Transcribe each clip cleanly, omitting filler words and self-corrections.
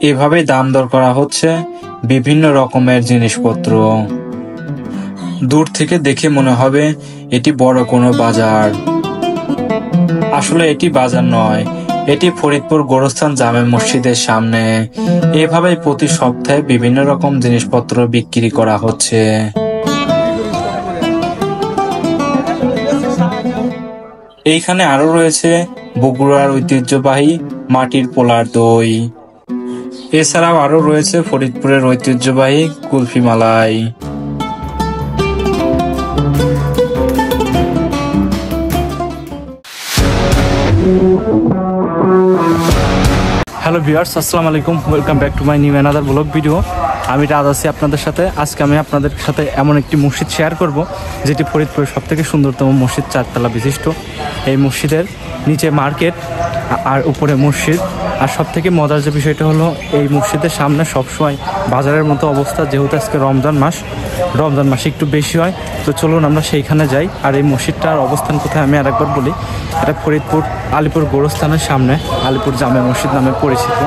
এভাবে দাম দর করা হচ্ছে বিভিন্ন রকমের জিনিসপত্র। দূর থেকে দেখে মনে হবে এটি বড় কোনো বাজার, আসলে এটি বাজার নয়, এটি ফরিদপুর গোরস্থান জামে মসজিদের সামনে। এভাবে প্রতি সপ্তাহে বিভিন্ন রকম জিনিসপত্র বিক্রি করা হচ্ছে। এইখানে আরো রয়েছে বগুড়ার ঐতিহ্যবাহী মাটির পোলার দই। এছাড়াও আরো রয়েছে ফরিদপুরের ঐতিহ্যবাহী কুলফি মালাই। হ্যালো ভিউয়ার্স, আসসালামু আলাইকুম, welcome back to my new another blog video. আমি রাজ আছি আপনাদের সাথে। আজকে আমি আপনাদের সাথে এমন একটি মসজিদ শেয়ার করব যেটি ফরিদপুরের সবথেকে সুন্দরতম মসজিদ, 4 তলা বিশিষ্ট। এই মসজিদের নিচে মার্কেট আর উপরে মসজিদ। আর সব থেকে মজার যে বিষয়টা হলো, এই মসজিদের সামনে সবসময় বাজারের মতো অবস্থা, যেহেতু আজকে রমজান মাসে একটু বেশি হয়। তো চলুন আমরা সেইখানে যাই। আর এই মসজিদটার অবস্থান কোথায় আমি আরেকবার বলি, এটা ফরিদপুর আলিপুর গোরস্থানের সামনে আলিপুর জামে মসজিদ নামে পরিচিত।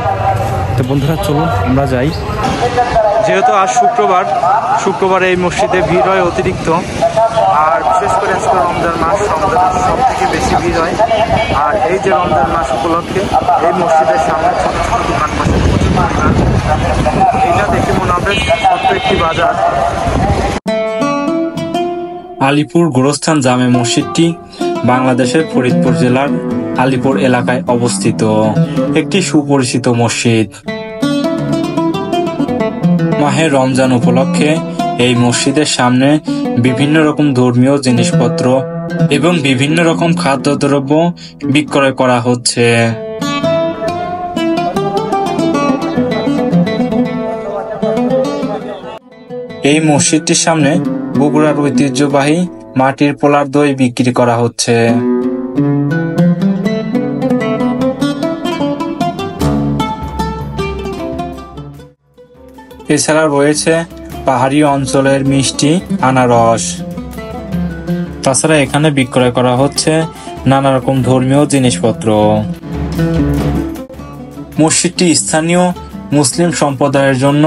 তো বন্ধুরা চলুন আমরা যাই। যেহেতু আজ শুক্রবার এই মসজিদে ভিড় হয় অতিরিক্ত, আর বিশেষ করে আজকে রমজান মাস সব থেকে বেশি ভিড় হয়। আর এই যে রমজান মাস উপলক্ষে এই মসজিদের সামনে ছোট ছোট দোকান বসে প্রচুর পরিমাণ। এইটা দেখে মনে হবে ছোট্ট একটি বাজার। আলিপুর গোরস্থান জামে মসজিদটি বাংলাদেশের ফরিদপুর জেলার আলিপুর এলাকায় অবস্থিত একটি সুপরিচিত মসজিদ। মাহে রমজান উপলক্ষে এই মসজিদের সামনে বিভিন্ন রকম ধর্মীয় জিনিসপত্র এবং বিভিন্ন রকম খাদ্যদ্রব্য বিক্রয় করা হচ্ছে। এই মসজিদটির সামনে বগুড়ার ঐতিহ্যবাহী মাটির পোলার দই বিক্রি করা হচ্ছে। এছাড়া রয়েছে পাহাড়ি অঞ্চলের মিষ্টি আনারস। তাছাড়া এখানে বিক্রয় করা হচ্ছে নানা রকম ধর্মীয় জিনিসপত্র। মসজিদটি স্থানীয় মুসলিম সম্প্রদায়ের জন্য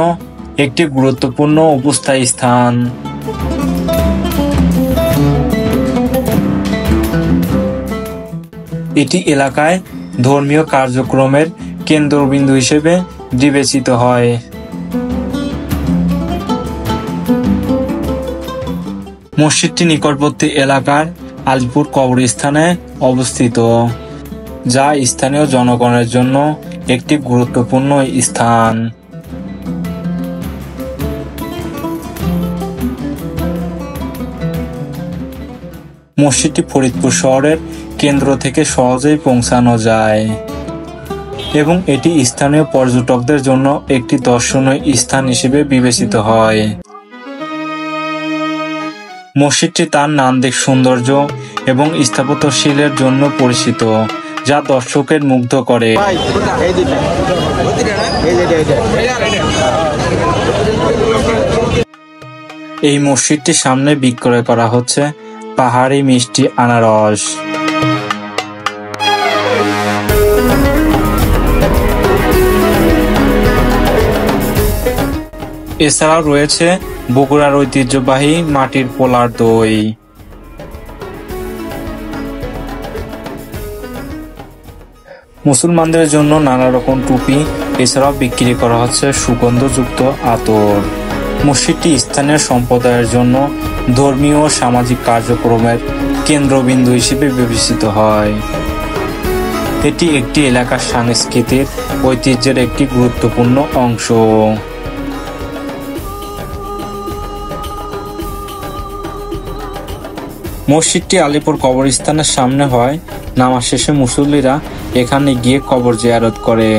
একটি গুরুত্বপূর্ণ অবস্থায়ী স্থান। এটি এলাকায় ধর্মীয় কার্যক্রমের কেন্দ্রবিন্দু হিসেবে বিবেচিত হয়। মসজিদটি নিকটবর্তী এলাকার আলিপুর কবরস্থানে অবস্থিত, যা স্থানীয় জনগণের জন্য একটি গুরুত্বপূর্ণ স্থান। মসজিদটি ফরিদপুর শহরের কেন্দ্র থেকে সহজেই পৌঁছানো যায় এবং এটি স্থানীয় পর্যটকদের জন্য একটি দর্শনীয় স্থান হিসেবে বিবেচিত হয়। মসজিদটি তার নান্দনিক সৌন্দর্য এবং স্থাপত্যশৈলীর জন্য পরিচিত, যা দর্শকের মুগ্ধ করে। এই মসজিদটির সামনে বিক্রয় করা হচ্ছে পাহাড়ি মিষ্টি আনারস। এছাড়াও রয়েছে বগুড়ার ঐতিহ্যবাহী মাটির পোলার দই। মুসলমানদের জন্য নানা রকম টুপি, এছাড়াও বিক্রি করা হচ্ছে সুগন্ধযুক্ত আতর। মসজিদটি স্থানীয় সম্প্রদায়ের জন্য ধর্মীয় ও সামাজিক কার্যক্রমের কেন্দ্রবিন্দু হিসেবে বিবেচিত হয়। এটি একটি এলাকার সাংস্কৃতিক ঐতিহ্যের একটি গুরুত্বপূর্ণ অংশ। মসজিদটি আলিপুর কবরস্থানের সামনে হয়। নামাজ শেষে মুসল্লিরা এখানে গিয়ে কবর জিয়ারত করে।